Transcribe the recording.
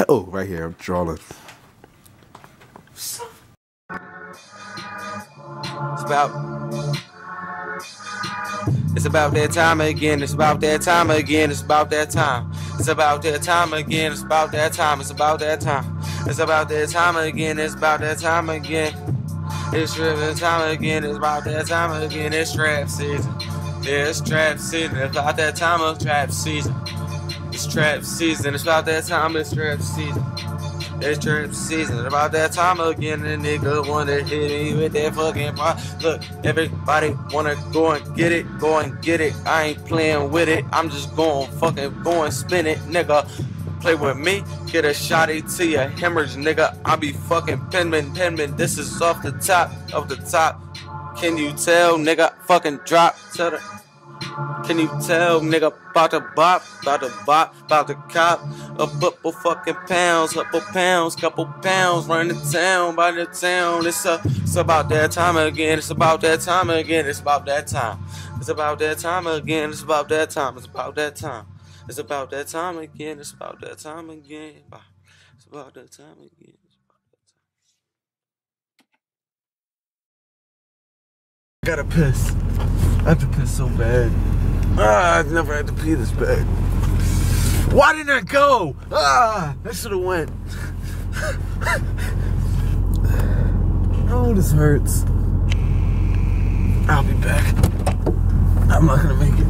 Oh, right here. I'm drawing. It's about that time again. It's about that time again. It's about that time. It's about that time again. It's about that time. It's about that time. It's about that time again. It's about that time again. It's that time again. It's about that time again. It's trap season. Yeah, it's trap season. It's about that time of trap season. It's trap season. It's about that time. It's trap season. It's trap season. It's about that time again. The nigga wanna hit me with that fucking pop. Look, everybody wanna go and get it. Go and get it. I ain't playing with it. I'm just going fucking go and spin it, nigga. Play with me, get a shotty to your hemorrhage, nigga. I be fucking penman. This is off the top. Can you tell, nigga? Fucking drop to the. Can you tell, nigga, about to bop, about to cop a couple fucking pounds, couple pounds, run the town, by the town. It's about that time again. It's about that time again. It's about that time. It's about that time again. It's about that time. It's about that time. It's about that time again. It's about that time again. It's about that time again. I gotta piss. I have to piss so bad. I've never had to pee this bad. Why didn't I go? I should have went. Oh, this hurts. I'll be back. I'm not gonna make it.